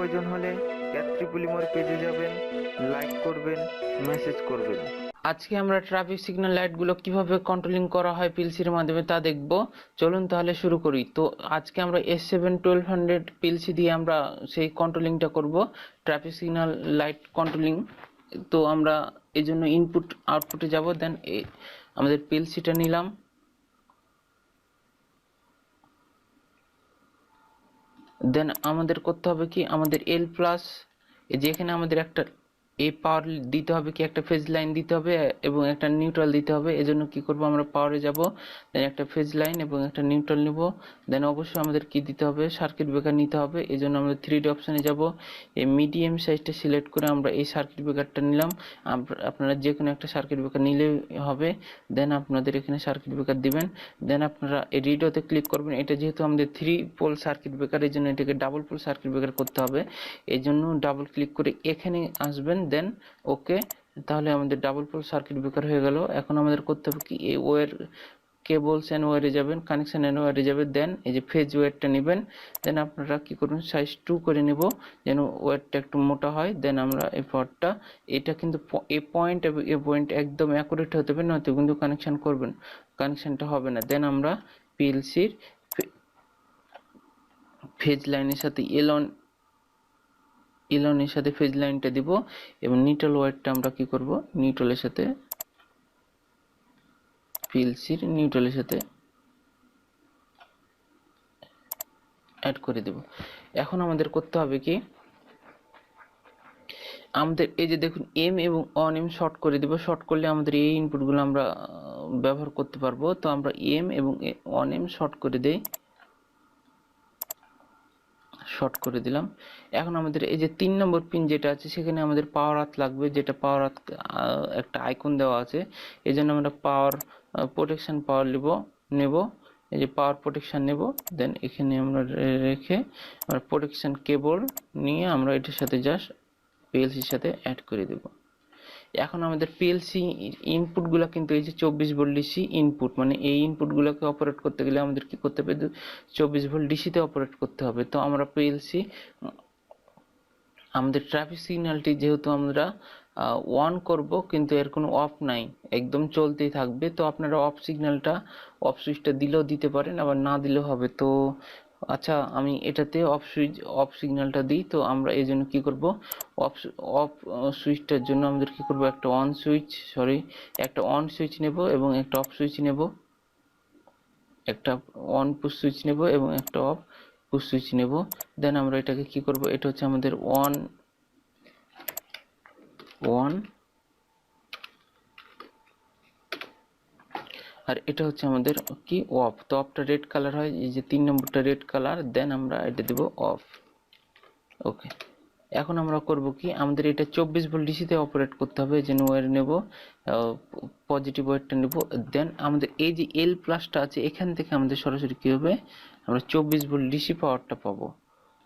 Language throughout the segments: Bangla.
প্রয়োজন হলে ক্যাথরিপুলিমোর পেজে যাবেন, লাইক করবেন, মেসেজ করবেন। আজকে আমরা ট্রাফিক সিগন্যাল লাইটগুলো কিভাবে কন্ট্রোলিং করা হয় পিএলসির মাধ্যমে তা দেখব। চলুন তাহলে শুরু করি। তো আজকে আমরা S7-1200 পিএলসি দিয়ে আমরা সেই কন্ট্রোলিংটা করব, ট্রাফিক সিগন্যাল লাইট কন্ট্রোলিং। তো আমরা এই জন্য ইনপুট আউটপুটে যাব, দেন আমাদের পিএলসিটা নিলাম, দেন আমাদের করতে হবে কি, আমাদের এল প্লাস, যেখানে আমাদের একটা পাওয়ার দিতে হবে, কি একটা ফেজ লাইন দিতে হবে এবং একটা নিউট্রাল দিতে হবে। এজন্য কি করব, আমরা পাওয়ারে যাব, দেন একটা ফেজ লাইন এবং একটা নিউট্রাল নিব। দেন অবশ্যই আমাদের কি দিতে হবে, সার্কিট ব্রেকার নিতে হবে। এজন্য আমরা 3D অপশানে যাব, এই মিডিয়াম সাইজটা সিলেক্ট করে আমরা এই সার্কিট ব্রেকারটা নিলাম। আপনারা যে কোনো একটা সার্কিট ব্রেকার নিলেই হবে। দেন আপনাদের এখানে সার্কিট ব্রেকার দিবেন, দেন আপনারা এই রিডোতে ক্লিক করবেন। এটা যেহেতু আমাদের 3 পোল সার্কিট ব্রেকার, এই জন্য এটাকে ডাবল পোল সার্কিট ব্রেকার করতে হবে। এই জন্য ডাবল ক্লিক করে এখানে আসবেন, দেন ওকে। তাহলে আমাদের ডাবল পোল সার্কিট ব্রেকার হয়ে গেল। এখন আমাদের করতে হবে কি, এই ওয়্যার কেবলস অ্যান্ড ওয়্যারে যাবেন, কানেকশন অ্যান্ড ওয়্যারে যাবেন, দেন এই যে ফেজ ওয়্যারটা নেবেন। দেন আপনারা কি করবেন, সাইজ 2 করে নেব যেন ওয়্যারটা একটু মোটা হয়। দেন আমরা এই পাওয়ারটা, এটা কিন্তু এ পয়েন্ট এবং এ পয়েন্ট একদম অ্যাকুরেট হতে হবে, নয়তো কিন্তু কানেকশন করবেন, কানেকশনটা হবে না। দেন আমরা পিএলসির ফেজ লাইনের সাথে এলনের সাথে ফেজ লাইনটা দিব এবং নিউট্রাল ওয়্যারটা আমরা কি করব, নিউট্রালের সাথে, পিএলসির নিউট্রালের সাথে অ্যাড করে দেব। এখন আমাদের করতে হবে কি, আমাদের এই যে দেখুন এম এবং অন এম শর্ট করে দেব। শর্ট করলে আমাদের এই ইনপুটগুলো আমরা ব্যবহার করতে পারবো। তো আমরা এম এবং অন এম শর্ট করে দেই, শর্ট করে দিলাম। এখন আমাদের এই যে 3 নম্বর পিন যেটা আছে, সেখানে আমাদের পাওয়ার হাত লাগবে, যেটা পাওয়ার হাত একটা আইকন দেওয়া আছে। এই জন্য আমরা পাওয়ার প্রোটেকশন পাওয়ার নেব, এই যে পাওয়ার প্রোটেকশন নেব। দেন এখানে আমরা রেখে আমরা প্রোটেকশন কেবল নিয়ে আমরা এটার সাথে জাস্ট পিএলসির সাথে অ্যাড করে দেব। এখন আমাদের পিএলসি ইনপুটগুলো কিন্তু এই যে 24 ভোল্ট ডিসি ইনপুট, মানে এই ইনপুটগুলোকে অপারেট করতে গেলে আমাদের কি করতে হবে, 24 ভোল্ট ডিসিতে অপারেট করতে হবে। তো আমরা পিএলসি আমাদের ট্রাফিক সিগন্যালটি যেহেতু আমরা অন করব, কিন্তু এর কোনো অফ নাই, একদম চলতেই থাকবে। তো আপনারা অফ সিগন্যালটা, অফ সুইচটা দিলেও দিতে পারেন, আবার না দিলেও হবে। তো আচ্ছা, আমি এটাতে অফ সিগন্যালটা দিই। তো আমরা এই জন্য কী করব, অফ অফ সুইচটার জন্য আমাদের কী করব, একটা অন সুইচ নেব এবং একটা অফ সুইচ নেব, একটা অন পুশ সুইচ নেব এবং একটা অফ পুশ সুইচ নেব। দেন আমরা এটাকে কি করব, এটা হচ্ছে আমাদের অন আর এটা হচ্ছে আমাদের কি অফ। তো অফটা রেড কালার হয়, এই যে 3 নম্বরটা রেড কালার। দেন আমরা এটা দেব অফ, ওকে। এখন আমরা করব কি, আমাদের এটা 24 ভোল্ট ডিসিতে অপারেট করতে হবে। যে ওয়্যার নেব, পজিটিভ ওয়্যারটা নেব। দেন আমাদের এই যে এল প্লাসটা আছে, এখান থেকে আমাদের সরাসরি কি হবে, আমরা 24 ভোল্ট ডিসি পাওয়ারটা পাবো।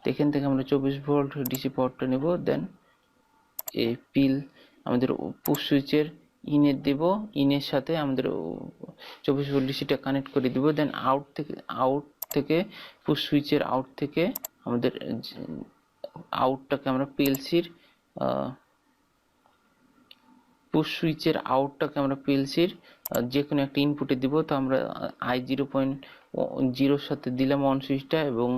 তো এখান থেকে আমরা 24 ভোল্ট ডিসি পাওয়ারটা নেব। দেন এই পিল আমাদের পুশ সুইচের ইনের দেব, ইনের সাথে আমাদের 24 ভোল্ট ডিসিটা কানেক্ট করে দিব। দেন আউট থেকে পুশ সুইচের আউট থেকে আমাদের আউটটাকে আমরা পিএলসির পুশ সুইচের আউটটাকে আমরা পিএলসির যে কোনো একটা ইনপুটে দিব। তো আমরা I0.0 সাথে দিলাম অন সুইচটা এবং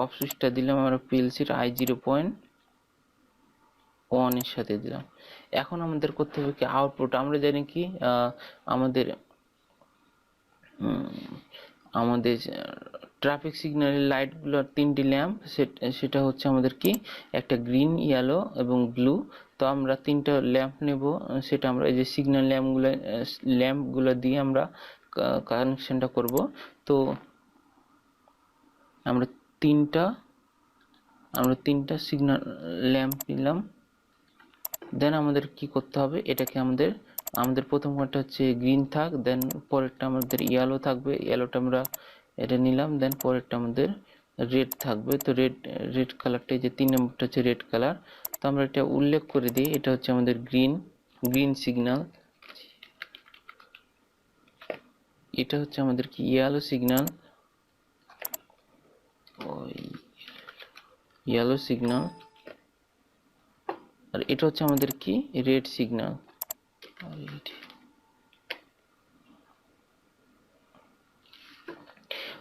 অফ সুইচটা দিলাম আমরা পিএলসির I0.1 এর সাথে দিলাম। এখন আমাদের করতে হবে কি, আউটপুট আমরা জানি কি, আমাদের ট্রাফিক সিগন্যালের লাইটগুলোর 3টি ল্যাম্প, সেটা হচ্ছে আমাদের কি, একটা গ্রিন, ইয়েলো এবং ব্লু। তো আমরা 3টা ল্যাম্প নেব, সেটা আমরা এই যে সিগন্যাল ল্যাম্পগুলো দিয়ে আমরা কানেকশনটা করব। তো আমরা তিনটা সিগন্যাল ল্যাম্প নিলাম। দেন আমাদের কি করতে হবে, এটাকে আমাদের প্রথম ঘরটা হচ্ছে গ্রিন থাক, দেন পরেরটা আমাদের ইয়েলো থাকবে, ইয়েলোটা আমরা এটা নিলাম। দেন পরেরটা আমাদের রেড থাকবে। তো রেড কালারটা, যে 3 নম্বরটা হচ্ছে রেড কালার। তো আমরা এটা উল্লেখ করে দিই, এটা হচ্ছে আমাদের গ্রিন সিগন্যাল, এটা হচ্ছে আমাদের কি, ইয়েলো সিগন্যাল, আর এটা হচ্ছে আমাদের কি রেড সিগন্যাল।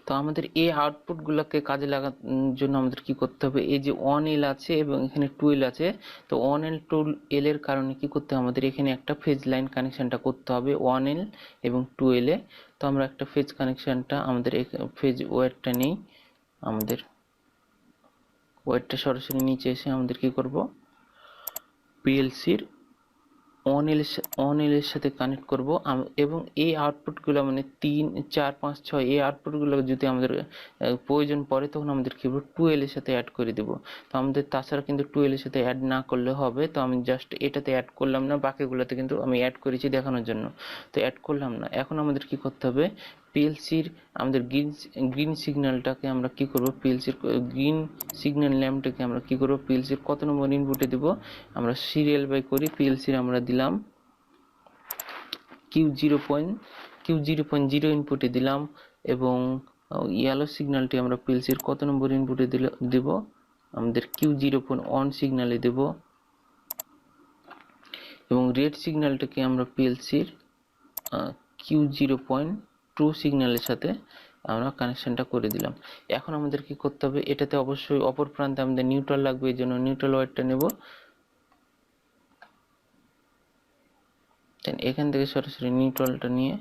তো আমাদের এই আউটপুট গুলোকে কাজে লাগানোর জন্য আমাদের কি করতে হবে, এই যে 1L আছে এবং এখানে 2L আছে, তো 1L 2L এর কারণে কি করতে হবে, আমাদের এখানে একটা ফেজ লাইন কানেকশনটা করতে হবে 1L এবং 2L এ। তো আমরা একটা ফেজ কানেকশনটা আমাদের ফেজ ওয়্যারটা নেই, আমাদের ওয়্যারটা সরাসরি নিচে এসে আমাদের কি করব, পিএলসির অন এল এর সাথে কানেক্ট করব এবং এই আউটপুটগুলো মানে 3 4 5 6 এই আউটপুটগুলো যদি আমাদের প্রয়োজন পড়ে তখন আমাদের কি করব 2L এর সাথে অ্যাড করে দেব। তো আমাদের তাছাড়া কিন্তু 2L এর সাথে অ্যাড না করলে হবে, তো আমি জাস্ট এটাতে অ্যাড করলাম না, বাকিগুলোতে কিন্তু আমি অ্যাড করেছি দেখানোর জন্য, তো অ্যাড করলাম না। এখন আমাদের কি করতে হবে, পিএলসির আমাদের গ্রিন সিগন্যালটাকে আমরা কি করব, পিএলসির গ্রিন সিগন্যাল ল্যাম্পটাকে আমরা কি করব, পিএলসির কত নম্বর ইনপুটে দেব, আমরা সিরিয়াল বাই করি, পিএলসির আমরা দিলাম Q0.0 ইনপুটে দিলাম এবং ইয়েলো সিগন্যালটি আমরা পিএলসির কত নম্বর ইনপুটে দেব, আমাদের Q0.1 সিগন্যালে দেব এবং রেড সিগন্যালটাকে আমরা পিএলসির Q0.2 সিগন্যালের সাথে আমরা কানেকশনটা করে দিলাম। এখন আমাদের কি করতে হবে, এটাতে অবশ্যই অপর প্রান্তে আমাদের নিউট্রাল লাগবে, এই জন্য নিউট্রাল ওয়্যারটা নেব। দেন এখান থেকে সরাসরি নিউট্রালটা নিয়ে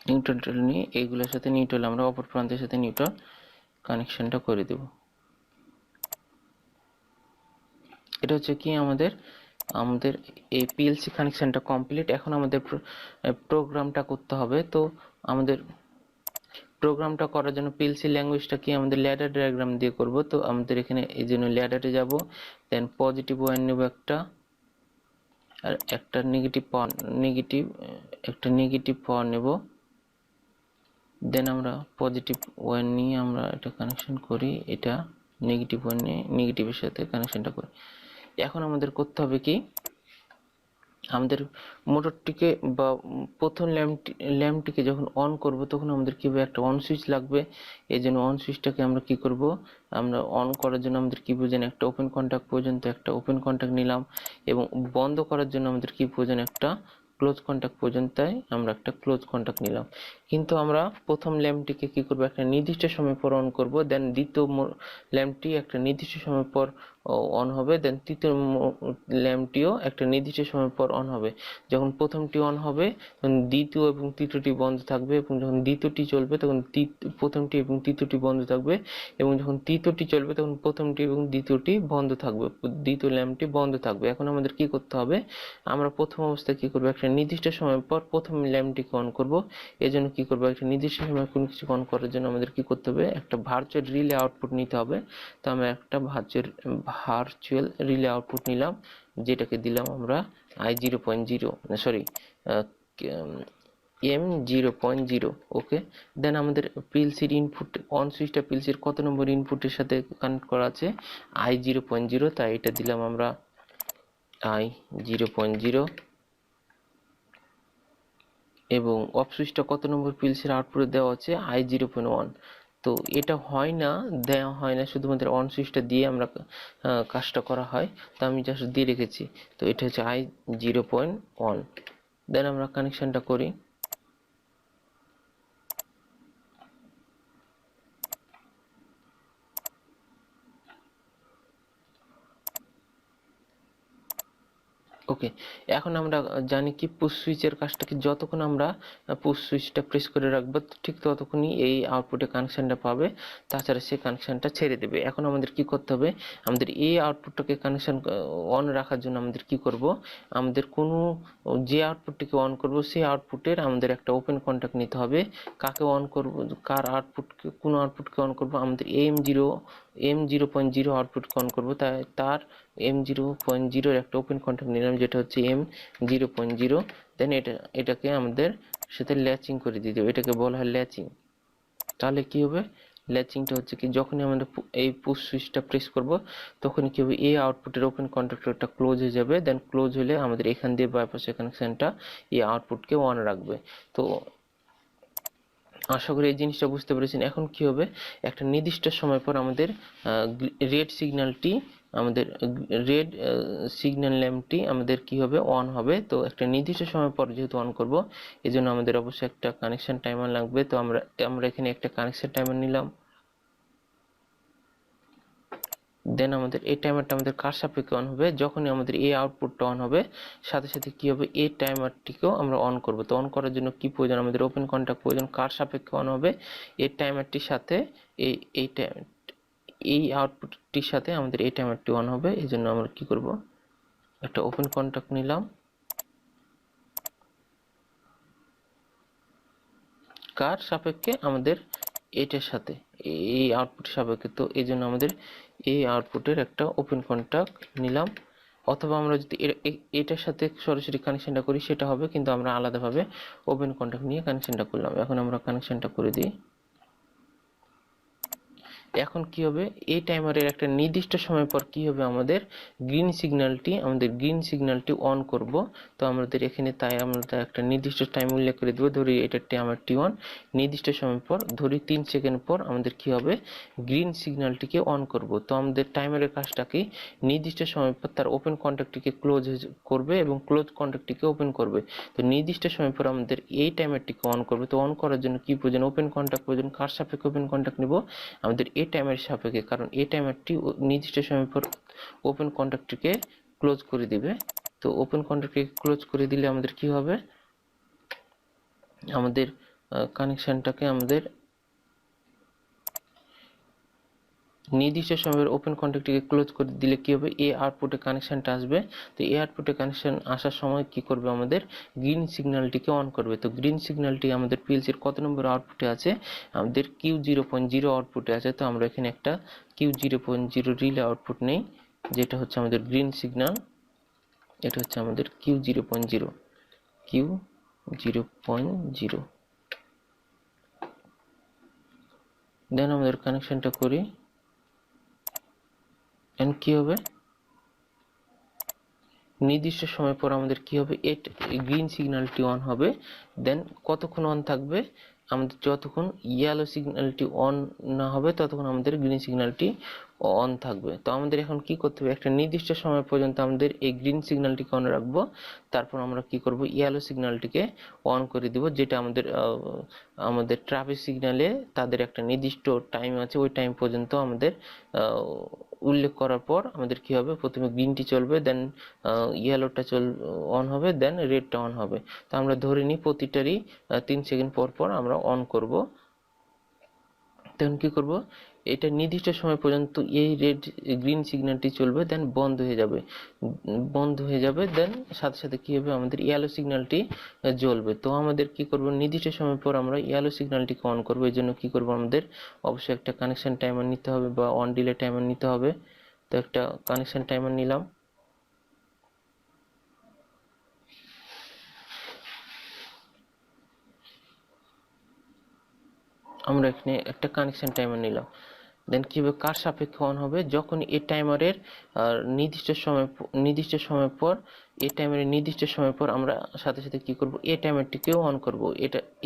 নিউট্রালটা নিয়ে এইগুলোর সাথে নিউট্রাল আমরা অপর প্রান্তের সাথে নিউট্রাল কানেকশনটা করে দেব। এটা হচ্ছে কি আমাদের এই পিএলসি কানেকশনটা কমপ্লিট। এখন আমাদের প্রোগ্রামটা করতে হবে। তো আমাদের প্রোগ্রামটা করার জন্য পিএলসি ল্যাঙ্গুয়েজটা কি আমাদের ল্যাডার ডায়াগ্রাম দিয়ে করব। তো আমাদের এখানে এই জন্য ল্যাডারে যাব, দেন পজিটিভ ওয়ান নেব একটা, আর একটা নেগেটিভ পাওয়ার নেব। দেন আমরা পজিটিভ ওয়ান নিয়ে আমরা এটা কানেকশন করি, এটা নেগেটিভ ওয়ান নিয়ে নেগেটিভের সাথে কানেকশনটা করি। এখন আমাদের করতে হবে কি, আমাদের মোটরটিকে বা প্রথম ল্যাম্পটিকে যখন অন করব তখন আমাদের কিভাবে একটা অন সুইচ লাগবে। এই জন্য অন সুইচটাকে আমরা কি করব, আমরা অন করার জন্য আমাদের কি প্রয়োজন, একটা ওপেন কন্টাক্ট পর্যন্ত একটা ওপেন কন্টাক্ট নিলাম এবং বন্ধ করার জন্য আমাদের কি প্রয়োজন, একটা ক্লোজ কন্টাক্ট পর্যন্ত আমরা একটা ক্লোজ কন্টাক্ট নিলাম। কিন্তু আমরা প্রথম ল্যাম্পটিকে কি করব, একটা নির্দিষ্ট সময় পর অন করব, দেন দ্বিতীয় ল্যাম্পটি একটা নির্দিষ্ট সময় পর অন হবে, দেন তৃতীয় ল্যাম্পটিও একটা নির্দিষ্ট সময় পর অন হবে। যখন প্রথমটি অন হবে তখন দ্বিতীয় এবং তৃতীয়টি বন্ধ থাকবে, এবং যখন দ্বিতীয়টি চলবে তখন প্রথমটি এবং তৃতীয়টি বন্ধ থাকবে, এবং যখন তৃতীয়টি চলবে তখন প্রথমটি এবং দ্বিতীয়টি বন্ধ থাকবে, দ্বিতীয় ল্যাম্পটি বন্ধ থাকবে। এখন আমাদের কি করতে হবে, আমরা প্রথম অবস্থায় কি করব, একটা নির্দিষ্ট সময় পর প্রথম ল্যাম্পটিকে অন করব। এই জন্য কি করব, একটা নির্দিষ্ট সময় কোনো কিছু অন করার জন্য আমাদের কি করতে হবে, একটা ভার্চুয়াল রিলে আউটপুট নিতে হবে। তো আমরা একটা ভার্চুয়াল রিলে আউটপুট নিলাম, যেটাকে দিলাম আমরা M0.0। ওকে, দেন আমাদের পিএলসির ইনপুট অন সুইচটা পিএলসির কত নম্বর ইনপুটের সাথে কানেক্ট করা আছে, I0.0, তাই এটা দিলাম আমরা I0.0 এবং অফ সুইচটা কত নম্বর পিএলসির আউটপুটে দেওয়া আছে, I0.1। তো এটা দেওয়া হয় না, শুধুমাত্র অন সুইচটা দিয়ে আমরা কাজটা করা হয়, তো আমি জাস্ট দিয়ে রেখেছি। তো এটা হচ্ছে I0.1। দেন আমরা কানেকশনটা করি। ওকে, এখন আমরা জানি কি পুশ সুইচের কাজটা কি, যতক্ষণ আমরা পুশ সুইচটা প্রেস করে রাখবো ঠিক ততক্ষণই এই আউটপুটে কানেকশনটা পাবে, তাছাড়া সে কানেকশনটা ছেড়ে দেবে। এখন আমাদের কি করতে হবে, আমাদের এই আউটপুটটাকে কানেকশন অন রাখার জন্য আমাদের কি করব, আমাদের যে আউটপুটটিকে অন করব সেই আউটপুটের আমাদের একটা ওপেন কন্টাক্ট নিতে হবে। কাকে অন করব, কোন আউটপুটকে অন করব, আমাদের M0.0 আউটপুটকে অন করব, তাই তার M0.0 একটা ওপেন কন্টাক্ট নিলাম, যেটা হচ্ছে M0.0। দেন এটাকে আমাদের সাথে ল্যাচিং করে দিতে হবে, এটাকে বলা হয় ল্যাচিং। তাহলে কি হবে, ল্যাচিংটা হচ্ছে কি যখনই আমরা এই পুশ সুইচটা প্রেস করব তখনই কি হবে এই আউটপুটের ওপেন কন্ট্যাক্টরটা ক্লোজ হয়ে যাবে, দেন ক্লোজ হলে আমাদের এখান দিয়ে বাইপাসের কানেকশনটা এই আউটপুটকে অন রাখবে। তো আশা করি এই জিনিসটা বুঝতে পেরেছেন। এখন কি হবে, একটা নির্দিষ্ট সময় পর আমাদের রেড সিগন্যালটি আমাদের রেড সিগন্যাল ল্যাম্পটি আমাদের কি হবে অন হবে। তো একটা নির্দিষ্ট সময় পর যেহেতু অন করব এই জন্য আমাদের অবশ্যই একটা কানেকশন টাইমার লাগবে। তো আমরা এখানে একটা কানেকশন টাইমার নিলাম। দেন আমাদের এই টাইমারটা আমাদের কার সাপেক্ষে অন হবে, যখনই আমাদের এই আউটপুটটা অন হবে সাথে সাথে কি হবে এই টাইমারটিকেও আমরা অন করব। তো অন করার জন্য কি প্রয়োজন, আমাদের ওপেন কন্ট্যাক্ট প্রয়োজন। কার সাপেক্ষে অন হবে, এই টাইমারটির সাথে এই আউটপুটটির সাথে আমাদের এই টাইমারটি অন হবে। এই জন্য আমরা কি করব, একটা ওপেন কন্ট্যাক্ট নিলাম কার সাপেক্ষে, আমাদের এটার সাথে এই আউটপুটের সাপেক্ষে। তো এই জন্য আমাদের এই আউটপুটের একটা ওপেন কন্ট্যাক্ট নিলাম, অথবা আমরা যদি এটার সাথে সরাসরি কানেকশনটা করি সেটা হবে, কিন্তু আমরা আলাদাভাবে ওপেন কন্ট্যাক্ট নিয়ে কানেকশনটা করলাম। এখন আমরা কানেকশনটা করে দিই। এখন কি হবে, এই টাইমারের একটা নির্দিষ্ট সময় পর কি হবে, আমাদের গ্রিন সিগন্যালটি অন করব। তো আমাদের এখানে তাই আমরা একটা নির্দিষ্ট টাইম উল্লেখ করে দেবো, ধরি এটা টাইমার T1, নির্দিষ্ট সময় পর ধরি 3 সেকেন্ড পর আমাদের কি হবে গ্রিন সিগন্যালটিকে অন করব। তো আমাদের টাইমারের কাজটাকে নির্দিষ্ট সময় পর তার ওপেন কন্ট্যাক্টটিকে ক্লোজ করবে এবং ক্লোজ কন্ট্যাক্টটিকে ওপেন করবে। তো নির্দিষ্ট সময় পর আমাদের এই টাইমারটিকে অন করবে। তো অন করার জন্য কি প্রয়োজন, ওপেন কন্ট্যাক্ট প্রয়োজন। কার সাপেক্ষে ওপেন কন্ট্যাক্ট নেব, আমাদের এই টাইমের সাপেক্ষে, কারণ এই টাইমারটি নির্দিষ্ট সময় পর ওপেন কন্ট্যাক্টটিকে ক্লোজ করে দিবে। তো ওপেন কন্ট্যাক্টটিকে ক্লোজ করে দিলে আমাদের কি হবে, আমাদের কানেকশনটাকে আমাদের নির্দিষ্ট সময়ের ওপেন কন্ট্যাক্টটিকে ক্লোজ করে দিলে কি হবে, এই আউটপুটে কানেকশনটা আসবে। তো এই আউটপুটে কানেকশন আসার সময় কি করবে, আমাদের গ্রিন সিগন্যালটিকে অন করবে। তো গ্রিন সিগন্যালটি আমাদের পিএলসির কত নম্বর আউটপুটে আছে, আমাদের Q0.0 আউটপুটে আছে। তো আমরা এখানে একটা Q0.0 রিলে আউটপুট নেই, যেটা হচ্ছে আমাদের গ্রিন সিগন্যাল। এটা হচ্ছে আমাদের Q0.0 দেন আমাদের কানেকশনটা করি। এন্ড কি হবে, নির্দিষ্ট সময় পর আমাদের কি হবে, গ্রিন সিগন্যালটি অন হবে। দেন কতক্ষণ অন থাকবে, আমাদের যতক্ষণ ইয়েলো সিগন্যালটি অন না হবে ততক্ষণ আমাদের গ্রিন সিগন্যালটি অন থাকবে। তো আমাদের এখন কি করতে হবে, একটা নির্দিষ্ট সময় পর্যন্ত আমাদের এই গ্রিন সিগন্যালটিকে অন রাখবো, তারপর আমরা কি করব ইয়েলো সিগন্যালটিকে অন করে দিব, যেটা আমাদের ট্রাফিক সিগন্যালে তাদের একটা নির্দিষ্ট টাইম আছে, ওই টাইম পর্যন্ত আমাদের উল্লেখ করার পর আমাদের কি হবে, প্রথমে গ্রিনটি চলবে, দেন ইয়েলোটা অন হবে, দেন রেডটা অন হবে। তো আমরা ধরে নিই প্রতিটারই 3 সেকেন্ড পর পর আমরা অন করব। তখন কি করব, এটা নির্দিষ্ট সময় পর্যন্ত এই গ্রিন সিগন্যালটি চলবে, দেন বন্ধ হয়ে যাবে, দেন সাথে সাথে কি হবে, আমাদের ইয়েলো সিগন্যালটি জ্বলবে। তো আমাদের কি করব, নির্দিষ্ট সময় পর আমরা ইয়েলো সিগন্যালটিকে অন করব। এই জন্য কি করব, আমাদের অবশ্যই একটা কানেকশন টাইমার নিতে হবে বা অন ডিলে টাইমার নিতে হবে। তো একটা কানেকশন টাইমার নিলাম। আমরা এখানে একটা কানেকশন টাইমার নিলাম। দেন কি হবে, কার সাপেক্ষে অন হবে, যখন এই টাইমারের নির্দিষ্ট সময় পর আমরা সাথে সাথে কি করব, এই টাইমারটিকেও অন করব।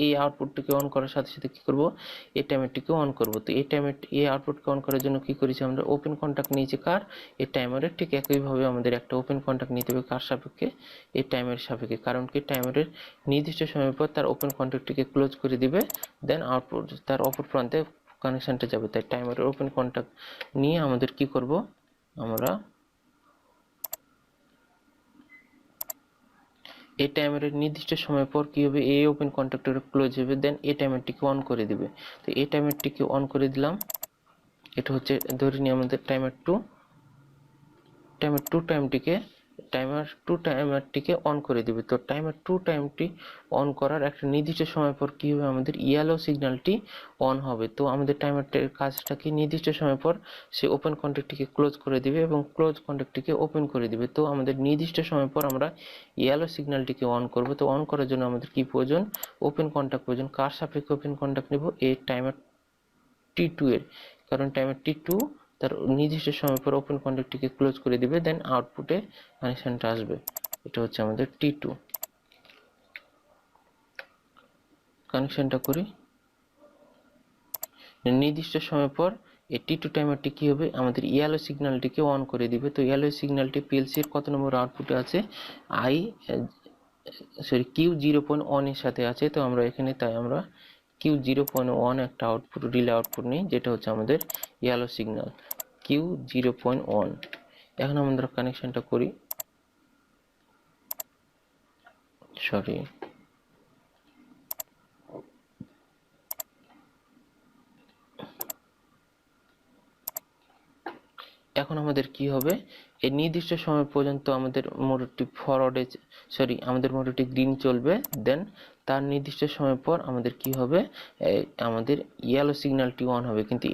এই আউটপুটটিকে অন করার সাথে সাথে কি করব, এই টাইমারটিকেও অন করব। তো এই আউটপুটকে অন করার জন্য কি করেছি, আমরা ওপেন কন্ট্যাক্ট নিয়েছি কার, এই টাইমারের। ঠিক একইভাবে আমাদের একটা ওপেন কন্ট্যাক্ট নিতে হবে কার সাপেক্ষে, এই টাইমারের সাপেক্ষে, কারণ কি টাইমারের নির্দিষ্ট সময় পর তার ওপেন কন্ট্যাক্টটিকে ক্লোজ করে দিবে, দেন আউটপুট তার অপর প্রান্তে কানেকশনটা যাবে। তাই টাইমারের ওপেন কন্ট্যাক্ট নিয়ে আমাদের কি করব, আমরা এই টাইমারের নির্দিষ্ট সময় পর কি হবে, এই ওপেন কন্ট্যাক্টর ক্লোজ হবে, দেন এই টাইমারটিকে অন করে দিবে। তো এই টাইমারটিকে অন করে দিলাম। এটা হচ্ছে ধরে নিই আমাদের টাইমার টু টাইমারটিকে অন করে দিবে। তো টাইমার টু টাইমটি অন করার একটা নির্দিষ্ট সময় পর কি হবে, আমাদের ইয়েলো সিগন্যালটি অন হবে। তো আমাদের টাইমারটির কাজটাকে নির্দিষ্ট সময় পর সে ওপেন কন্ট্যাক্টটিকে ক্লোজ করে দিবে এবং ক্লোজ কন্ট্যাক্টটিকে ওপেন করে দিবে। তো আমাদের নির্দিষ্ট সময় পর আমরা ইয়েলো সিগন্যালটিকে অন করব। তো অন করার জন্য আমাদের কি প্রয়োজন, ওপেন কন্ট্যাক্ট প্রয়োজন। কার সাপেক্ষে ওপেন কন্ট্যাক্ট নেব, এই T2 এর, কারণ টাইমার T2 তার নির্দিষ্ট সময় পর ওপেন কন্ট্যাক্টটিকে ক্লোজ করে দিবে, দেন আউটপুটে কানেকশনটা আসবে। এটা হচ্ছে আমাদের T2। কানেকশনটা করি। নির্দিষ্ট সময় পর এই T2 টাইমারটি কি হবে, আমাদের ইয়েলো সিগন্যালটিকে অন করে দিবে। তো ইয়েলো সিগন্যালটি PLC এর কত নম্বর আউটপুটে আছে, Q0.1 এর সাথে আছে। তো আমরা এখানে তাই আমরা Q0.1 একটা আউটপুট, রিলে আউটপুট নিই, যেটা হচ্ছে আমাদের ইয়েলো সিগন্যাল Q0.1। এখন আমরা কানেকশনটা করি, সরি এখন আমাদের কি হবে, এই নির্দিষ্ট সময় পর্যন্ত আমাদের মোটরটি ফরওয়ার্ডে, আমাদের মোটরটি গ্রিন চলবে, দেন তার নির্দিষ্ট সময় পর আমাদের কি হবে, আমাদের ইয়েলো সিগন্যালটি অন হবে। কিন্তু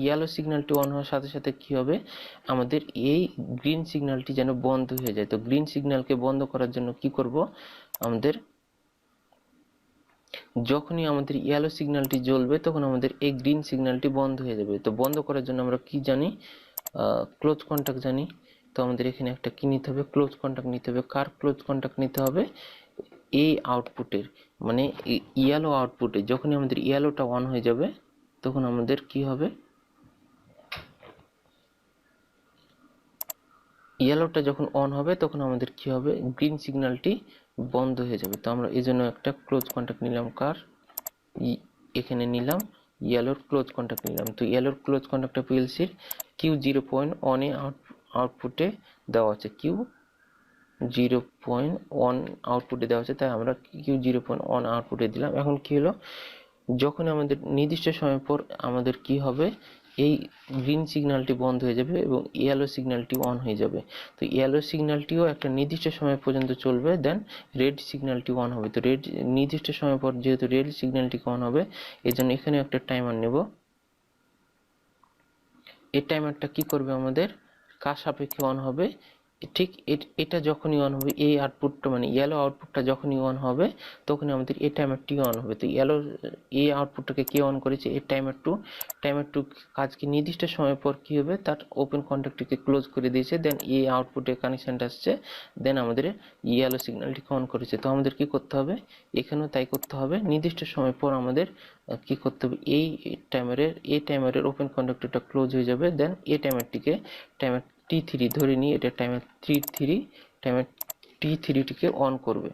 ইয়েলো সিগন্যালটি অন হওয়ার সাথে সাথে কি হবে, আমাদের এই গ্রিন সিগন্যালটি যেন বন্ধ হয়ে যায়। তো গ্রিন সিগন্যালকে বন্ধ করার জন্য কি করব, আমাদের যখনই আমাদের ইয়েলো সিগন্যালটি জ্বলবে তখন আমাদের এই গ্রিন সিগন্যালটি বন্ধ হয়ে যাবে। তো বন্ধ করার জন্য আমরা কি জানি, ক্লোজ কন্টাক্ট জানি। তো আমাদের এখানে একটা কি নিতে হবে, ক্লোজ কন্টাক্ট নিতে হবে। কার ক্লোজ কন্টাক্ট নিতে হবে, এই আউটপুটের, মানে ইয়েলো আউটপুটে যখনই আমাদের ইয়েলোটা অন হয়ে যাবে তখন আমাদের কি হবে, ইয়েলোটা যখন অন হবে তখন আমাদের কি হবে, গ্রিন সিগন্যালটি বন্ধ হয়ে যাবে। তো আমরা এই জন্য একটা ক্লোজ কন্টাক্ট নিলাম, কার এখানে নিলাম ইয়েলোর ক্লোজ কন্টাক্ট নিলাম। তো ইয়েলোর ক্লোজ কন্টাক্টটা পিএলসির Q0.1 এ আউটপুটে দেওয়া আছে, Q0.1 আউটপুটে দেওয়া আছে, তাই আমরা Q0.1 আউটপুটে দিলাম। এখন কি হলো, যখন আমাদের নির্দিষ্ট সময় পর আমাদের কি হবে, এই গ্রিন সিগন্যালটি বন্ধ হয়ে যাবে এবং ইয়েলো সিগন্যালটি অন হয়ে যাবে। তো ইয়েলো সিগন্যালটিও একটা নির্দিষ্ট সময় পর্যন্ত চলবে, দেন রেড সিগন্যালটি অন হবে। তো রেড নির্দিষ্ট সময় পর যেহেতু রেড সিগন্যালটি অন হবে, এই জন্য এখানে একটা টাইমার নেব। এই টাইমারটা কি করবে, আমাদের কার সাপেক্ষে অন হবে, ঠিক এটা যখনই অন হবে, এই আউটপুটটা মানে ইয়েলো আউটপুটটা যখনই অন হবে তখনই আমাদের এই টাইমারটি অন হবে। তো এই আউটপুটটাকে কে অন করেছে, এই টাইমার টু কাজকে নির্দিষ্ট সময় পর কি হবে, তার ওপেন কন্ট্যাক্টটিকে ক্লোজ করে দিয়েছে, দেন এই আউটপুটে কানেকশনটা আসছে, দেন আমাদের ইয়েলো সিগন্যালটিকে অন করেছে। তো আমাদের কি করতে হবে, এখানেও তাই করতে হবে। নির্দিষ্ট সময় পর আমাদের কি করতে হবে, এই টাইমারের ওপেন কন্ডাক্টরটা ক্লোজ হয়ে যাবে, দেন এই টাইমার T3 ধরে নিয়ে এটা টাইমার T3টিকে অন করবে।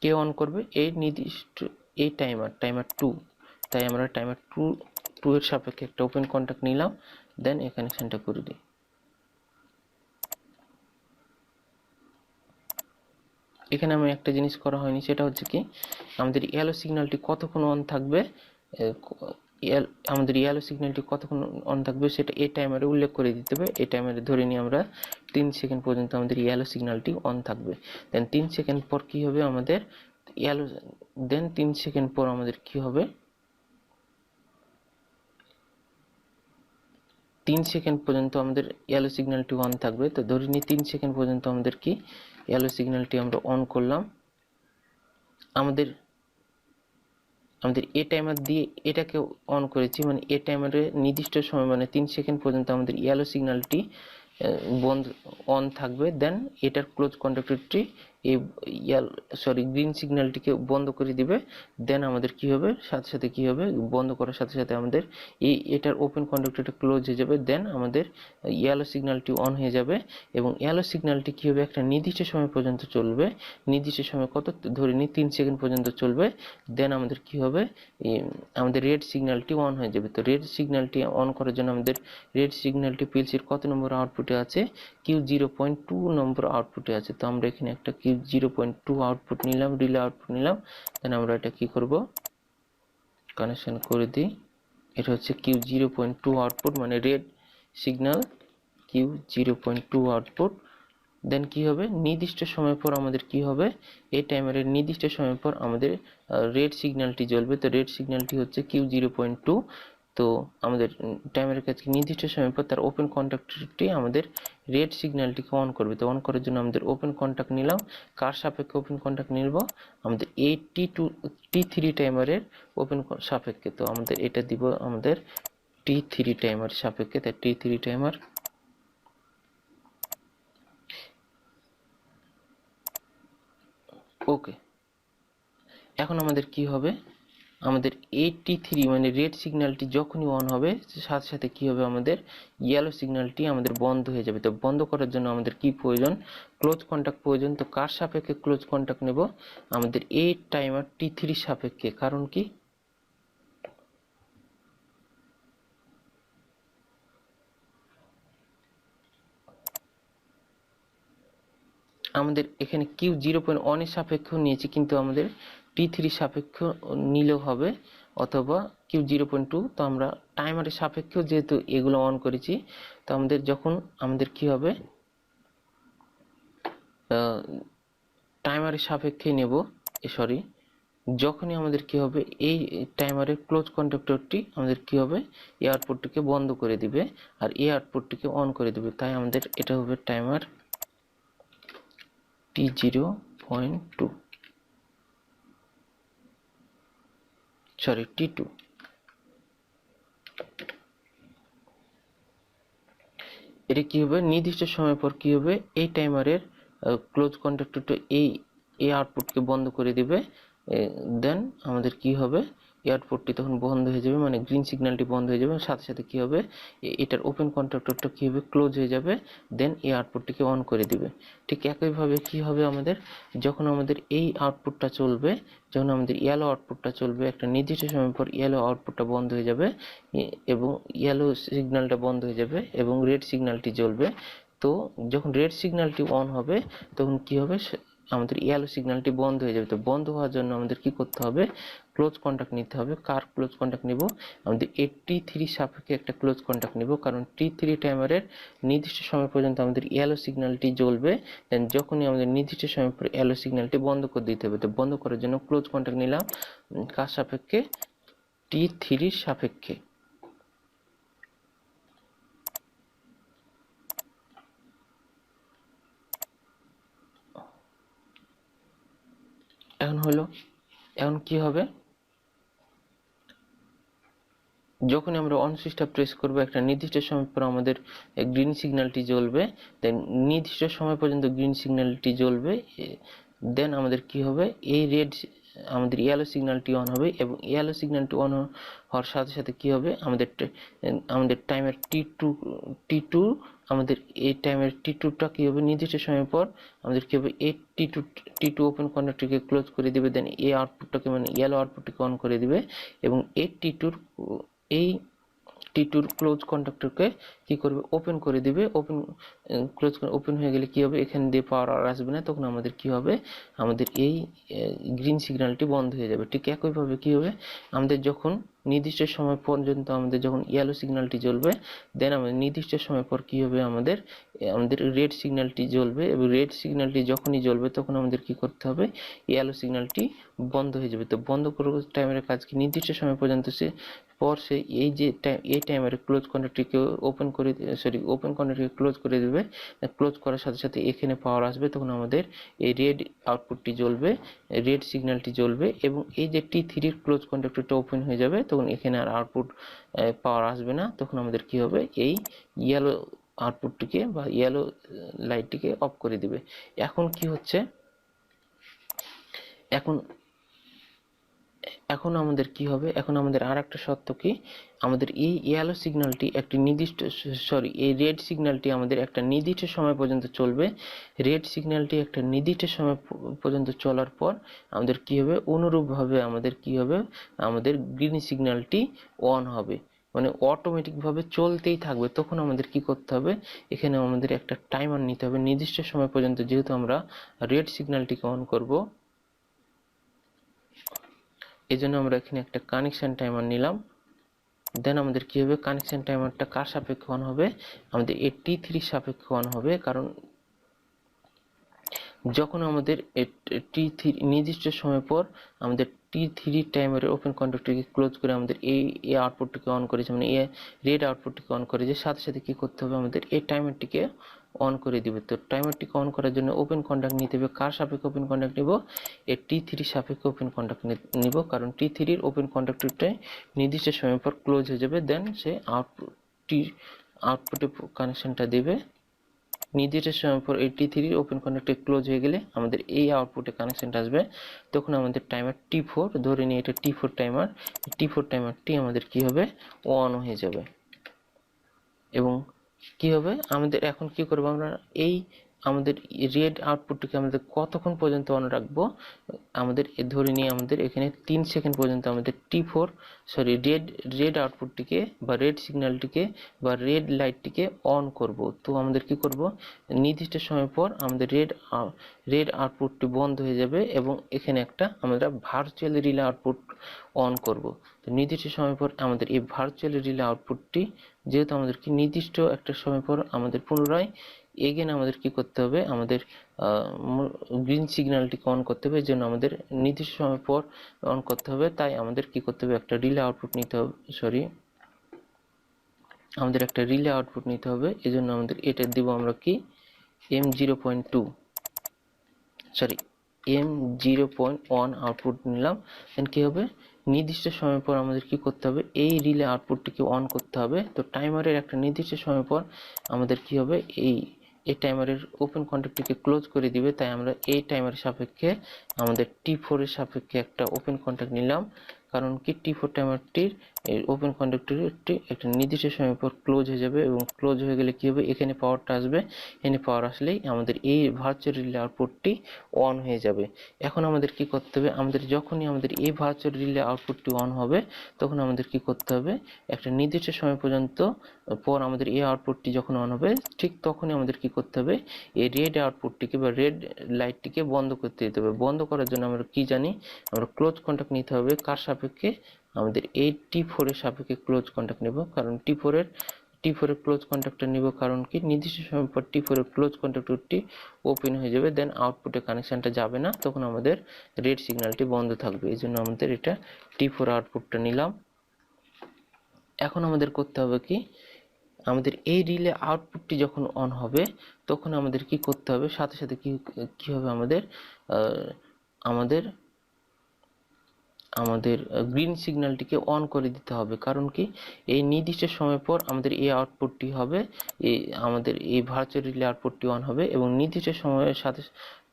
কে অন করবে, এই নির্দিষ্ট এই টাইমার 2। তাই আমরা টাইমার 2 এর সাপেক্ষে একটা ওপেন কন্টাক্ট নিলাম, দেন এই কানেকশনটা করে দিই। এখানে আমি একটা জিনিস করা হয়নি, সেটা হচ্ছে কি, আমাদের ইয়েলো সিগন্যালটি কতক্ষণ অন থাকবে, আমাদের ইয়েলো সিগন্যালটি কতক্ষণ অন থাকবে সেটা এই টাইমারে উল্লেখ করে দিতে হবে। এই টাইমারে ধরে নিই আমরা 3 সেকেন্ড পর্যন্ত আমাদের ইয়েলো সিগন্যালটি অন থাকবে। দেন 3 সেকেন্ড পর কি হবে, আমাদের ইয়েলো, দেন 3 সেকেন্ড পর আমাদের কি হবে, 3 সেকেন্ড পর্যন্ত আমাদের ইয়েলো সিগন্যালটি অন থাকবে। তো ধরে নিই 3 সেকেন্ড পর্যন্ত আমাদের কি ইয়েলো সিগন্যালটি আমরা অন করলাম। আমাদের এই টাইমার দিয়ে এটাকে অন করেছি, মানে এই টাইমারে নির্দিষ্ট সময় মানে 3 সেকেন্ড পর্যন্ত আমাদের ইয়েলো সিগন্যালটি বন্ধ অন থাকবে, দেন এটার ক্লোজ কন্ডাক্টরটি এই গ্রিন সিগন্যালটিকে বন্ধ করে দিবে। দেন আমাদের কি হবে, সাথে সাথে কি হবে, বন্ধ করার সাথে সাথে আমাদের এটার ওপেন কন্ডাক্টরটা ক্লোজ হয়ে যাবে, দেন আমাদের ইয়েলো সিগন্যালটি অন হয়ে যাবে এবং ইয়েলো সিগন্যালটি কি হবে, একটা নির্দিষ্ট সময় পর্যন্ত চলবে। নির্দিষ্ট সময় কত, ধরে নিই 3 সেকেন্ড পর্যন্ত চলবে। দেন আমাদের কি হবে, আমাদের রেড সিগন্যালটি অন হয়ে যাবে। তো রেড সিগন্যালটি অন করার জন্য আমাদের রেড সিগন্যালটি পিএলসির কত নম্বর আউটপুটে আছে, Q0.2 নম্বর আউটপুটে আছে। তো আমরা এখানে একটা Q0.2 আউটপুট নিলাম, রিলে আউটপুট নিলাম, দেন আমরা এটা কি করব, কানেকশন করে দিই। এটা হচ্ছে Q0.2 আউটপুট, মানে রেড সিগন্যাল Q0.2 আউটপুট। দেন কি হবে, নির্দিষ্ট সময় পর আমাদের কি হবে, এই টাইমারের নির্দিষ্ট সময় পর আমাদের রেড সিগন্যালটি জ্বলবে। তো রেড সিগন্যালটি হচ্ছে Q0.2, তো আমাদের টাইমারের কাছে নির্দিষ্ট সময় পর তার ওপেন কন্ট্যাক্টটি আমাদের রেড সিগন্যালটিকে অন করবে। তো অন করার জন্য আমাদের ওপেন কন্ট্যাক্ট নিলাম। কার সাপেক্ষে ওপেন কন্ট্যাক্ট নিব? আমাদের এই T3 টাইমারের ওপেন সাপেক্ষে। তো আমাদের এটা দিব আমাদের T3 টাইমার সাপেক্ষে। তাই T3 টাইমার ওকে। এখন আমাদের কি হবে? আমাদের T3 মানে রেড সিগন্যালটি যখনই অন হবে সাথে সাথে কি হবে? আমাদের ইয়েলো সিগন্যালটি আমাদের বন্ধ হয়ে যাবে। তো বন্ধ করার জন্য আমাদের কি প্রয়োজন? ক্লোজ কন্ট্যাক্ট প্রয়োজন। তো কার সাপেক্ষে ক্লোজ কন্ট্যাক্ট নেব? আমাদের এই টাইমার T3 সাপেক্ষে। কারণ কি? আমাদের এখানে কিউ 0.1 এর সাপেক্ষেও নিয়েছি, কিন্তু আমাদের T3 সাপেক্ষ নিলেও হবে, অথবা কিউ 0.2। তো আমরা টাইমারের সাপেক্ষেও যেহেতু এগুলো অন করেছি, তো আমাদের যখন আমাদের কি হবে? টাইমারের সাপেক্ষে নেব, সরি, যখনই আমাদের কি হবে? এই টাইমারের ক্লোজ কন্ট্যাক্টরটি আমাদের কি হবে? এই আউটপুটটিকে বন্ধ করে দিবে আর এই আউটপুটটিকে অন করে দিবে। তাই আমাদের এটা হবে টাইমার T0.2, সরি T2। এটা কি হবে? নির্দিষ্ট সময় পর কি হবে? এই টাইমারের ক্লোজ কন্ট্যাক্টরটা এই আউটপুটকে বন্ধ করে দিবে। দেন আমাদের কি হবে? এই আউটপুটটি তখন বন্ধ হয়ে যাবে, মানে গ্রিন সিগন্যালটি বন্ধ হয়ে যাবে। সাথে সাথে কি হবে? এটার ওপেন কন্ট্যাক্টরটা কি হবে? ক্লোজ হয়ে যাবে। দেন এই আউটপুটটিকে অন করে দিবে। ঠিক একইভাবে কি হবে? আমাদের যখন আমাদের এই আউটপুটটা চলবে, যখন আমাদের ইয়েলো আউটপুটটা চলবে, একটা নির্দিষ্ট সময় পর ইয়েলো আউটপুটটা বন্ধ হয়ে যাবে এবং ইয়েলো সিগন্যালটা বন্ধ হয়ে যাবে এবং রেড সিগন্যালটি জ্বলবে। তো যখন রেড সিগন্যালটি অন হবে তখন কি হবে? আমাদের ইয়েলো সিগন্যালটি বন্ধ হয়ে যাবে। তো বন্ধ হওয়ার জন্য আমাদের কি করতে হবে? ক্লোজ কন্ট্যাক্ট নিতে হবে। কার ক্লোজ কন্ট্যাক্ট নিব? আমাদের T3 সাপেক্ষে একটা ক্লোজ কন্ট্যাক্ট নিব, কারণ T3 টাইমারের নির্দিষ্ট সময় পর্যন্ত আমাদের ইয়েলো সিগন্যালটি জ্বলবে। দেন যখনই আমাদের নির্দিষ্ট সময় পর ইয়েলো সিগন্যালটি বন্ধ করে দিতে হবে। তো বন্ধ করার জন্য ক্লোজ কন্ট্যাক্ট নিলাম কার সাপেক্ষে? T3 সাপেক্ষে। এখন কি হবে? যখনই আমরা অন সুইচটা প্রেস করব একটা নির্দিষ্ট সময় পর আমাদের গ্রিন সিগন্যালটি জ্বলবে। দেন নির্দিষ্ট সময় পর্যন্ত গ্রিন সিগন্যালটি জ্বলবে। দেন আমাদের কি হবে? এই আমাদের ইয়েলো সিগন্যালটি অন হবে এবং ইয়েলো সিগন্যালটি অন হওয়ার সাথে সাথে কি হবে? আমাদের টাইমের টি টু আমাদের এই টাইমের টি2টা কি হবে? নির্দিষ্ট সময় পর আমাদের কি হবে? এই টি টু ওপেন কন্ট্যাক্টটিকে ক্লোজ করে দিবে। দেন এই আউটপুটটাকে, মানে ইয়েলো আউটপুটটিকে অন করে দিবে এবং এই টি2র ক্লোজ কন্ট্যাক্টরকে কি করবে? ওপেন করে দিবে। ওপেন হয়ে গেলে কি হবে? এখান দিয়ে পাওয়ার আর আসবে না। তখন আমাদের কি হবে? আমাদের এই গ্রিন সিগন্যালটি বন্ধ হয়ে যাবে। ঠিক একইভাবে কি হবে? আমাদের যখন নির্দিষ্ট সময় পর্যন্ত আমাদের যখন ইয়েলো সিগন্যালটি জ্বলবে, দেন আমাদের নির্দিষ্ট সময় পর কি হবে? আমাদের রেড সিগন্যালটি জ্বলবে এবং রেড সিগন্যালটি যখনই জ্বলবে তখন আমাদের কি করতে হবে? ইয়েলো সিগন্যালটি বন্ধ হয়ে যাবে। তো বন্ধ করার টাইমের কাজ কি? নির্দিষ্ট সময় পর্যন্ত সে এই টাইমারে ক্লোজ কন্ট্যাক্টটিকে ওপেন কন্ট্যাক্টটিকে ক্লোজ করে দেবে। ক্লোজ করার সাথে সাথে এখানে পাওয়ার আসবে, তখন আমাদের এই রেড আউটপুটটি জ্বলবে, রেড সিগন্যালটি জ্বলবে এবং এই যে T3 ক্লোজ কন্ট্যাক্টরটা ওপেন হয়ে যাবে, তখন এখানে আর আউটপুট পাওয়ার আসবে না। তখন আমাদের কি হবে? এই ইয়েলো আউটপুটটিকে বা ইয়েলো লাইটটিকে অফ করে দিবে। এখন কি হচ্ছে? এখন আমাদের কি হবে? এখন আমাদের আর একটা শর্ত কি? আমাদের এই ইয়েলো সিগন্যালটি একটি এই রেড সিগন্যালটি আমাদের একটা নির্দিষ্ট সময় পর্যন্ত চলবে। রেড সিগন্যালটি একটা নির্দিষ্ট সময় পর্যন্ত চলার পর আমাদের কি হবে? অনুরূপভাবে আমাদের কি হবে? আমাদের গ্রিন সিগন্যালটি অন হবে, মানে অটোমেটিকভাবে চলতেই থাকবে। তখন আমাদের কি করতে হবে? এখানে আমাদের একটা টাইমার নিতে হবে নির্দিষ্ট সময় পর্যন্ত, যেহেতু আমরা রেড সিগন্যালটিকে অন করব। এই জন্য আমরা এখানে একটা কানেকশন টাইমার নিলাম। দেন আমাদের কি হবে? কানেকশন টাইমারটা কার সাপেক্ষে অন হবে? আমাদের এই T3 সাপেক্ষে অন হবে, কারণ যখন আমাদের T3 নির্দিষ্ট সময় পর আমাদের T3 টাইমারের ওপেন কন্ট্যাক্টটিকে ক্লোজ করে আমাদের এই আউটপুটটিকে অন করেছে, মানে এই রেড আউটপুটটিকে অন করেছে, সাথে সাথে কি করতে হবে, আমাদের এই টাইমারটিকে অন করে দিবে। তো টাইমারটিকে অন করার জন্য ওপেন কন্ট্যাক্ট নিতে হবে। কার সাপেক্ষে ওপেন কন্ট্যাক্ট নিব? এই T3 সাপেক্ষে ওপেন কন্ট্যাক্ট নিব, কারণ T3 এর ওপেন কন্ট্যাক্টটা নির্দিষ্ট সময় পর ক্লোজ হয়ে যাবে। দেন সে আউটপুটে কানেকশনটা দেবে। নির্দিষ্ট সময় পর এই T3 ওপেন কন্ট্যাক্টে ক্লোজ হয়ে গেলে আমাদের এই আউটপুটে কানেকশনটা আসবে। তখন আমাদের টাইমার T4, ধরে নিয়ে এটা T4 টাইমার, T4 টাইমারটি আমাদের কি হবে, অন হয়ে যাবে। এবং কি হবে, আমাদের এখন কি করব, আমরা এই আমাদের রেড আউটপুটটিকে আমাদের কতক্ষণ পর্যন্ত অন রাখবো, আমাদের ধরে নিয়ে আমাদের এখানে 3 সেকেন্ড পর্যন্ত আমাদের রেড আউটপুটটিকে বা রেড সিগন্যালটিকে বা রেড লাইটটিকে অন করব। তো আমাদের কি করব, নির্দিষ্ট সময় পর আমাদের রেড আউটপুটটি বন্ধ হয়ে যাবে এবং এখানে একটা আমরা ভার্চুয়াল রিলে আউটপুট অন করব। তো নির্দিষ্ট সময় পর আমাদের এই ভার্চুয়াল রিলে আউটপুটটি, যেহেতু আমাদের কি নির্দিষ্ট একটা সময় পর আমাদের পুনরায় এগেন আমাদের কি করতে হবে, আমাদের গ্রিন সিগন্যালটিকে অন করতে হবে, এর জন্য আমাদের নির্দিষ্ট সময় পর অন করতে হবে। তাই আমাদের কি করতে হবে, একটা রিলে আউটপুট নিতে হবে, আমাদের একটা রিলে আউটপুট নিতে হবে। এজন্য আমাদের এটা দিব আমরা কি M0.2 M0.1 আউটপুট নিলাম। দেন কি হবে, নির্দিষ্ট সময় পর আমাদের কি করতে হবে, এই রিলে আউটপুটটিকে অন করতে হবে। তো টাইমারের একটা নির্দিষ্ট সময় পর আমাদের কি হবে, এই টাইমারের ওপেন কন্ট্যাক্টটিকে ক্লোজ করে দিবে। তাই আমরা এই টাইমারের সাপেক্ষে আমাদের T4 এর সাপেক্ষে একটা ওপেন কন্ট্যাক্ট নিলাম, কারণ কি T4 টাইমারটির ওপেন কন্ডাক্টরটি একটা নির্দিষ্ট সময় পর ক্লোজ হয়ে যাবে এবং ক্লোজ হয়ে গেলে কি হবে, এখানে পাওয়ারটা আসবে, এখানে পাওয়ার আসলেই আমাদের এই ভার্চুয়াল রিলে আউটপুটটি অন হয়ে যাবে। এখন আমাদের কি করতে হবে, আমাদের যখনই আমাদের এই ভার্চুয়াল রিলে আউটপুটটি অন হবে, তখন আমাদের কি করতে হবে, একটা নির্দিষ্ট সময় পর্যন্ত পর আমাদের এই আউটপুটটি যখন অন হবে, ঠিক তখনই আমাদের কি করতে হবে, এই রেড আউটপুটটিকে বা রেড লাইটটিকে বন্ধ করতে দিতে হবে। বন্ধ করার জন্য আমরা কি জানি, আমরা ক্লোজ কন্ট্যাক্ট নিতে হবে। কার সাপেক্ষে, আমাদের এই T4 এর সাপেক্ষে ক্লোজ কন্ট্যাক্ট নেব, কারণ T4 এর ক্লোজ কন্ট্যাক্টটা নিব, কারণ কি নির্দিষ্ট সময় পর T4 এর ক্লোজ কন্ট্যাক্টরটি ওপেন হয়ে যাবে। দেন আউটপুটে কানেকশনটা যাবে না, তখন আমাদের রেড সিগন্যালটি বন্ধ থাকবে। এই জন্য আমাদের এটা T4 আউটপুটটা নিলাম। এখন আমাদের করতে হবে কি, আমাদের এই রিলে আউটপুটটি যখন অন হবে, তখন আমাদের কি করতে হবে, সাথে সাথে কি হবে, আমাদের আমাদের গ্রিন সিগন্যালটিকে অন করে দিতে হবে। কারণ কি, এই নির্দিষ্ট সময় পর আমাদের এই আউটপুটটি হবে, আমাদের এই ভার্চুয়াল রিলে আউটপুটটি অন হবে এবং নির্দিষ্ট সময়ের সাথে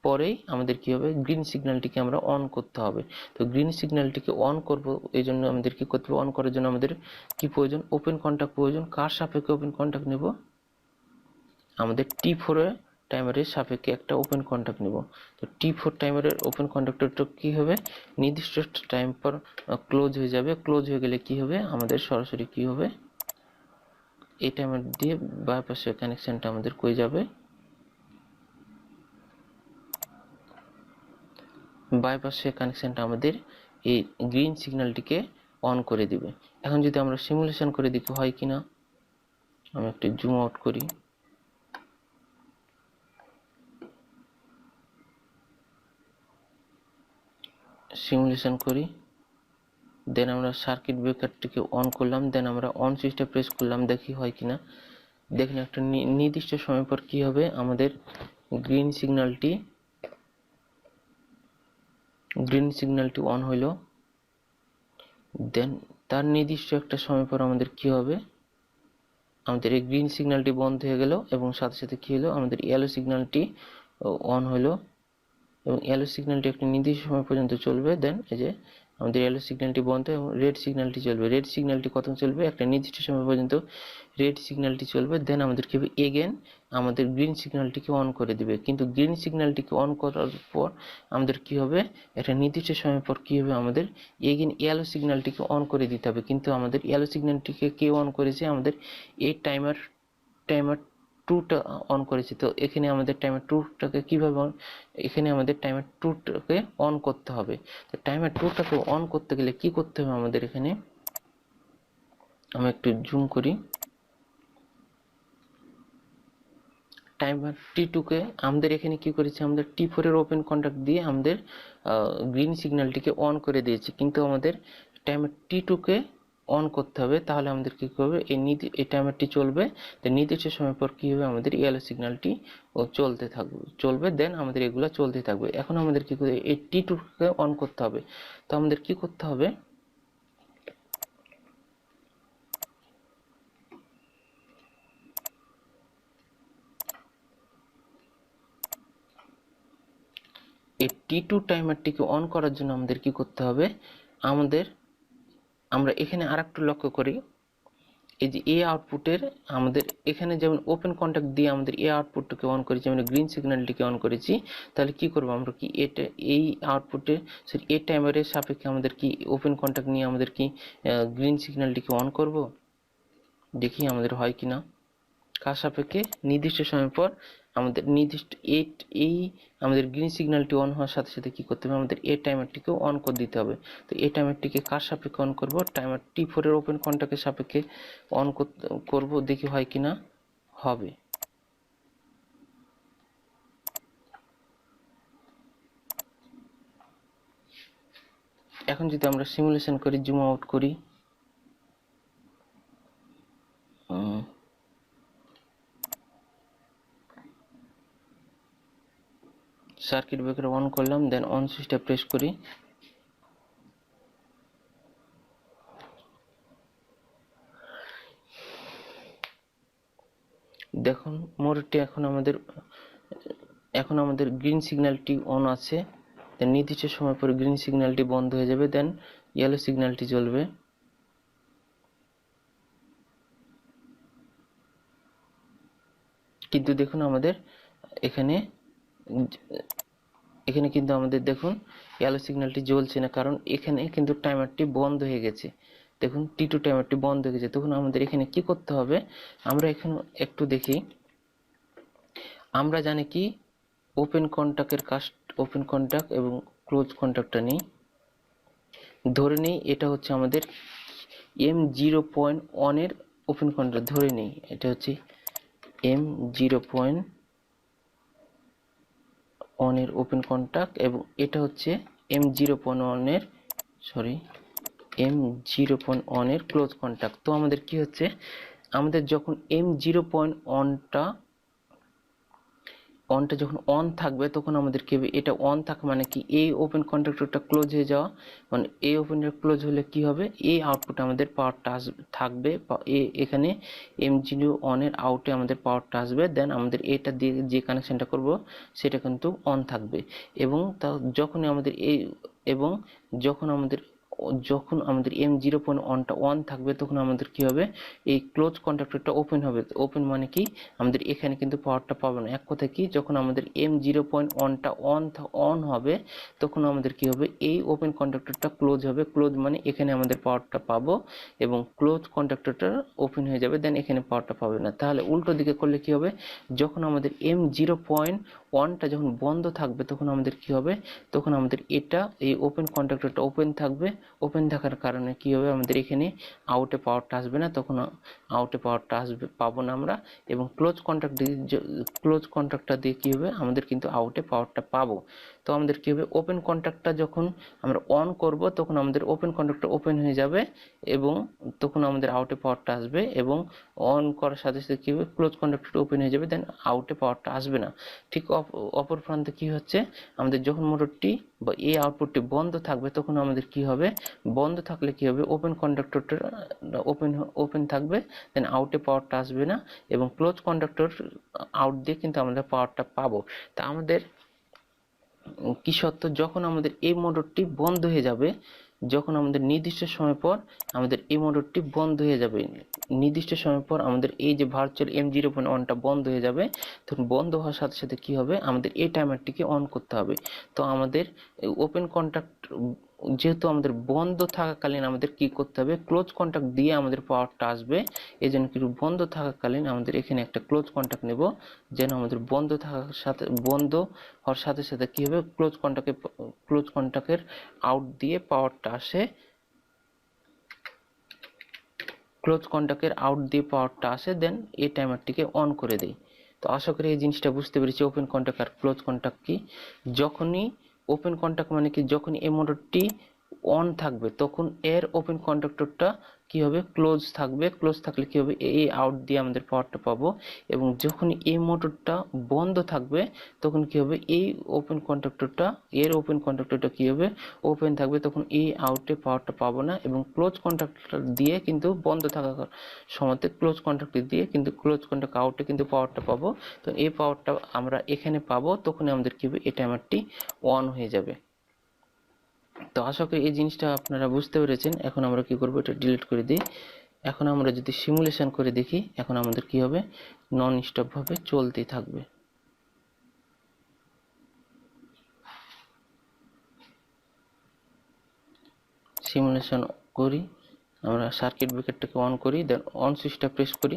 পরেই আমাদের কি হবে, গ্রিন সিগন্যালটিকে আমরা অন করতে হবে। তো গ্রিন সিগন্যালটিকে অন করব, এই জন্য আমাদের কি করতে হবে, অন করার জন্য আমাদের কি প্রয়োজন, ওপেন কন্ট্যাক্ট প্রয়োজন। কার সাপেক্ষে ওপেন কন্ট্যাক্ট নেব, আমাদের T4 টাইমারের সাপেক্ষে একটা ওপেন কন্ট্যাক্ট নেব। তো T4 টাইমারের ওপেন কন্ট্যাক্টরটা কি হবে, নির্দিষ্ট টাইম পর ক্লোজ হয়ে যাবে। ক্লোজ হয়ে গেলে কি হবে, আমাদের সরাসরি কি হবে, এই টাইমার দিয়ে বাইপাসের কানেকশনটা আমাদের কই যাবে, বাইপাসের কানেকশনটা আমাদের এই গ্রিন সিগন্যালটিকে অন করে দিবে। এখন যদি আমরা সিমুলেশন করে দেখি হয় কিনা, আমি একটু জুম আউট করি, সিমুলেশন করি। দেন আমরা সার্কিট ব্রেকারটিকে অন করলাম, দেন আমরা অন সুইচটা প্রেস করলাম, দেখি হয় কিনা। দেখুন একটা নির্দিষ্ট সময় পর কি হবে, আমাদের গ্রিন সিগন্যালটি অন হইলো। দেন তার নির্দিষ্ট একটা সময় পর আমাদের কি হবে, আমাদের এই গ্রিন সিগন্যালটি বন্ধ হয়ে গেল এবং সাথে সাথে কি হলো, আমাদের ইয়েলো সিগন্যালটি অন হলো এবং ইয়েলো সিগন্যালটি একটা নির্দিষ্ট সময় পর্যন্ত চলবে। দেন এই যে আমাদের ইয়েলো সিগন্যালটি বন্ধ এবং রেড সিগন্যালটি চলবে। রেড সিগন্যালটি কত চলবে, একটা নির্দিষ্ট সময় পর্যন্ত রেড সিগন্যালটি চলবে। দেন আমাদের কি হবে, এগেন আমাদের গ্রিন সিগন্যালটিকে অন করে দিবে। কিন্তু গ্রিন সিগন্যালটিকে অন করার পর আমাদের কি হবে, একটা নির্দিষ্ট সময় পর কি হবে, আমাদের এগেন ইয়েলো সিগন্যালটিকে অন করে দিতে হবে। কিন্তু আমাদের ইয়েলো সিগন্যালটিকে কে অন করেছে, আমাদের এই টাইমার 2টা অন করেছি। তো এখানে আমাদের টাইমার 2টাকে কিভাবে এখানে আমাদের টাইমার 2টাকে অন করতে হবে। তো টাইমার 2টাকে অন করতে গেলে কি করতে হবে, আমাদের এখানে আমি একটু জুম করি, টাইমার T2 কে আমাদের এখানে কি করেছি, আমাদের T4 এর ওপেন কন্ট্যাক্ট দিয়ে আমাদের গ্রিন সিগন্যালটিকে অন করে দিয়েছি, কিন্তু আমাদের টাইমার T2 কে অন করতে হবে। তাহলে আমাদের কি করবে, এই টাইমারটি চলবে, নির্দিষ্ট সময় পর কি হবে, আমাদের ইয়েলো সিগন্যালটি চলবে, দেন আমাদের এগুলো চলতে থাকবে। এখন আমাদের কি করে এই T2 কে অন করতে হবে। তো আমাদের কি করতে হবে, এই T2 টাইমারটিকে অন করার জন্য আমাদের কি করতে হবে, আমরা এখানে আরেকটু লক্ষ্য করি, এই যে এ আউটপুটের আমাদের এখানে যেমন ওপেন কন্ট্যাক্ট দিয়ে আমাদের এ আউটপুটটাকে অন করেছি, আমরা গ্রিন সিগন্যালটিকে অন করেছি। তাহলে কি করব, আমরা কি এই আউটপুটে এ টাইমারের সাপেক্ষে আমাদের কি ওপেন কন্ট্যাক্ট নিয়ে আমাদের কি গ্রিন সিগন্যালটিকে অন করব। দেখি আমাদের হয় কিনা। কার সাপেক্ষে, নির্দিষ্ট সময় পর আমাদের নির্দিষ্ট এই আমাদের গ্রিন সিগন্যালটি অন হওয়ার সাথে সাথে কি করতে হবে, আমাদের এই টাইমারটিকেও অন করে দিতে হবে। তো এই টাইমারটিকে কার সাপেক্ষে অন করব, টাইমার T4 এর ওপেন কন্ট্যাক্টের সাপেক্ষে অন করব, দেখি হয় কিনা। হবে। এখন যদি আমরা সিমুলেশন করি, জুম আউট করি, সার্কিট ব্রেকার অন করলাম, দেন অন সুইচটা প্রেস করি। দেখুন মোটরটি এখন আমাদের গ্রিন সিগন্যালটি অন আছে, দেন নির্দিষ্ট সময় পরে গ্রিন সিগন্যালটি বন্ধ হয়ে যাবে, দেন ইয়েলো সিগন্যালটি জ্বলবে। কিন্তু দেখুন আমাদের এখানে কিন্তু আমাদের দেখুন ইয়েলো সিগন্যালটি জ্বলছে না, কারণ এখানে কিন্তু টাইমারটি বন্ধ হয়ে গেছে। দেখুন T2 টাইমারটি বন্ধ হয়ে গেছে। তখন আমাদের এখানে কি করতে হবে, আমরা এখানে একটু দেখি। আমরা জানি কি ওপেন কন্ট্যাক্ট এবং ক্লোজ কন্ট্যাক্টটা নেই। ধরে নেই এটা হচ্ছে আমাদের M0.1 এর ওপেন কন্ট্যাক্ট, ধরে নেই এটা হচ্ছে M0.1 এর ওপেন কন্ট্যাক্ট এবং এটা হচ্ছে M0.1 এর ক্লোজ কন্ট্যাক্ট। তো আমাদের কি হচ্ছে, আমাদের যখন M0.1টা যখন অন থাকবে, তখন আমাদের কি হবে, এটা অন থাকা মানে কি, এই ওপেন কন্ট্যাক্টরটা ক্লোজ হয়ে যাওয়া, মানে এই ওপেনটা ক্লোজ হলে কি হবে, এই আউটপুটে আমাদের পাওয়ারটা থাকবে, এখানে M0.1 এর আউটে আমাদের পাওয়ারটা আসবে, দেন আমাদের এটা দিয়ে যে কানেকশনটা করব সেটা কিন্তু অন থাকবে। এবং যখনই আমাদের যখন আমাদের M0.1টা অন থাকবে, তখন আমাদের কি হবে, এই ক্লোজ কন্ট্যাক্টরটা ওপেন হবে। ওপেন মানে কি, আমাদের এখানে কিন্তু পাওয়ারটা পাবো না। এক কথায় কি, যখন আমাদের M0.1টা অন হবে, তখন আমাদের কি হবে, এই ওপেন কন্ট্যাক্টরটা ক্লোজ হবে। ক্লোজ মানে এখানে আমাদের পাওয়ারটা পাবো এবং ক্লোজ কন্ট্যাক্টরটা ওপেন হয়ে যাবে, দেন এখানে পাওয়ারটা পাবে না। তাহলে উল্টো দিকে করলে কি হবে, যখন আমাদের M0.1টা যখন বন্ধ থাকবে, তখন আমাদের কি হবে, তখন আমাদের এই ওপেন কন্ট্যাক্টরটা ওপেন থাকবে। ওপেন থাকার কারণে কি হবে, আমাদের এখানে আউটে পাওয়ারটা আসবে না, তখন আউটে পাওয়ারটা পাবো না আমরা। এবং ক্লোজ কন্ট্যাক্টটা দিয়ে কি হবে, আমাদের কিন্তু আউটে পাওয়ারটা পাবো। তো আমাদের কি হবে, ওপেন কন্ট্যাক্টটা যখন আমরা অন করব, তখন আমাদের ওপেন কন্ট্যাক্টটা ওপেন হয়ে যাবে এবং তখন আমাদের আউটে পাওয়ারটা আসবে। এবং অন করার সাথে সাথে কি হবে, ক্লোজ কন্ট্যাক্টটা ওপেন হয়ে যাবে, দেন আউটে পাওয়ারটা আসবে না। ঠিক অপর প্রান্তে কি হচ্ছে, আমাদের যখন মোটরটি বা এই আউটপুটটি বন্ধ থাকবে, তখন আমাদের কি হবে, বন্ধ থাকলে কি হবে, ওপেন কন্ডাক্টরটা ওপেন থাকবে, দেন আউটে পাওয়ারটা আসবে না এবং ক্লোজ কন্ডাক্টর আউট দিয়ে কিন্তু আমরা পাওয়ারটা পাবো। তা আমাদের কি সত্য, যখন আমাদের এই মোটরটি বন্ধ হয়ে যাবে, যখন আমাদের নির্দিষ্ট সময় পর আমাদের এই মোটরটি বন্ধ হয়ে যাবে, নির্দিষ্ট সময় পর আমাদের এই যে ভার্চুয়াল M0.1টা বন্ধ হয়ে যাবে, তখন বন্ধ হওয়ার সাথে সাথে কি হবে, আমাদের এই টাইমারটিকে অন করতে হবে। তো আমাদের ওপেন কন্ট্যাক্ট যেহেতু আমাদের বন্ধ থাকাকালীন আমাদের কি করতে হবে, ক্লোজ কন্ট্যাক্ট দিয়ে আমাদের পাওয়ারটা আসবে। এই জন্য কিন্তু বন্ধ থাকাকালীন আমাদের এখানে একটা ক্লোজ কন্ট্যাক্ট নেব, যেন আমাদের বন্ধ হওয়ার সাথে সাথে কি হবে, ক্লোজ কন্ট্যাক্টের আউট দিয়ে পাওয়ারটা আসে, দেন এই টাইমারটিকে অন করে দেই। তো আশা করি এই জিনিসটা বুঝতে পেরেছি ওপেন কন্ট্যাক্ট আর ক্লোজ কন্ট্যাক্ট কি। যখনই ওপেন কন্ট্যাক্ট মানে কি, যখন এই মোটরটি অন থাকবে তখন এর ওপেন কন্ডাক্টরটা কি হবে, ক্লোজ থাকবে। ক্লোজ থাকলে কি হবে, এই আউট দিয়ে আমাদের পাওয়ারটা পাবো। এবং যখন এই মোটরটা বন্ধ থাকবে তখন কি হবে, এই ওপেন কন্ডাক্টরটা, এর ওপেন কন্ডাক্টরটা কি হবে, ওপেন থাকবে, তখন এই আউটে পাওয়ারটা পাবো না। এবং ক্লোজ কন্ডাক্টর দিয়ে কিন্তু বন্ধ থাকার সময়তে ক্লোজ কন্ডাক্টর দিয়ে কিন্তু ক্লোজ কন্ডাক্ট আউটে কিন্তু পাওয়ারটা পাবো। তো এই পাওয়ারটা আমরা এখানে পাবো, তখন আমাদের কি হবে, এই টাইমারটি অন হয়ে যাবে। তো আশা করি এই জিনিসটা আপনারা বুঝতে পেরেছেন। এখন আমরা কি করব, এটা ডিলিট করে দিই। এখন আমরা যদি সিমুলেশন করে দেখি, এখন আমাদের কি হবে, নন স্টপ ভাবে চলতে থাকবে। সিমুলেশন করি, আমরা সার্কিট ব্রেকারটাকে অন করি, দেন অন সুইচটা প্রেস করি,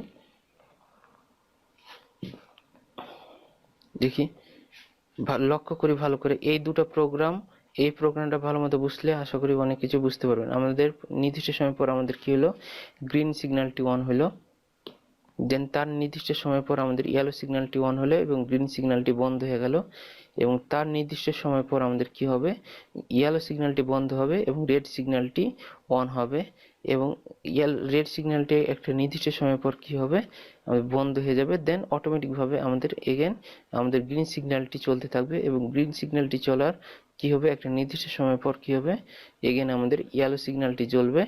দেখি লক্ষ্য করি ভালো করে এই দুটো প্রোগ্রাম। এই প্রোগ্রামটা ভালো মতো বুঝলে আশা করি অনেক কিছু বুঝতে পারবেন। আমাদের নির্দিষ্ট সময় পর আমাদের কি হলো, গ্রিন সিগন্যালটি অন হলো, দেন তার নির্দিষ্ট সময় পর আমাদের ইয়েলো সিগন্যালটি অন হলো এবং গ্রিন সিগন্যালটি বন্ধ হয়ে গেল। এবং তার নির্দিষ্ট সময় পর আমাদের কি হবে, ইয়েলো সিগন্যালটি বন্ধ হবে এবং রেড সিগন্যালটি অন হবে। এবং রেড সিগন্যালটি একটা নির্দিষ্ট সময় পর কি হবে, বন্ধ হয়ে যাবে। দেন অটোমেটিকভাবে আমাদের এগেন আমাদের গ্রিন সিগন্যালটি চলতে থাকবে এবং গ্রিন সিগন্যালটি চলার কি হবে, একটা নির্দিষ্ট সময় পর কি হবে, এগেন আমাদের ইয়েলো সিগন্যালটি জ্বলবে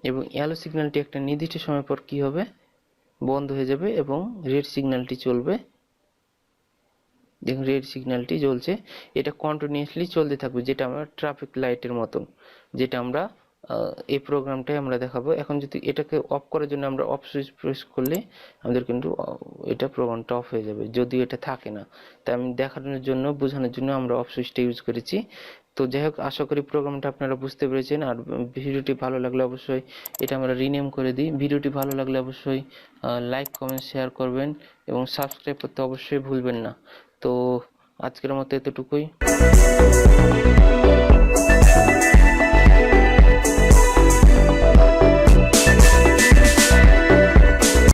এবং ইয়েলো সিগন্যালটি একটা নির্দিষ্ট সময় পর কি হবে, বন্ধ হয়ে যাবে এবং রেড সিগন্যালটি চলবে। দেখুন রেড সিগন্যালটি জ্বলছে, এটা কন্টিনিউয়াসলি চলতে থাকবে, যেটা আমরা ট্রাফিক লাইটের মতন, যেটা আমরা এই প্রোগ্রামটাই আমরা দেখাবো। এখন যদি এটাকে অফ করার জন্য আমরা অফ সুইচ প্রেস করলে আমাদের কিন্তু এটা প্রোগ্রামটা অফ হয়ে যাবে, যদিও এটা থাকে না। তাই আমি দেখানোর জন্য, বোঝানোর জন্য আমরা অফ সুইচটা ইউজ করেছি। তো যাই হোক, আশা করি প্রোগ্রামটা আপনারা বুঝতে পেরেছেন। আর ভিডিওটি ভালো লাগলে অবশ্যই, এটা আমরা রিনেম করে দিই, ভিডিওটি ভালো লাগলে অবশ্যই লাইক কমেন্ট শেয়ার করবেন এবং সাবস্ক্রাইব করতে অবশ্যই ভুলবেন না। তো আজকের মতো এতটুকুই।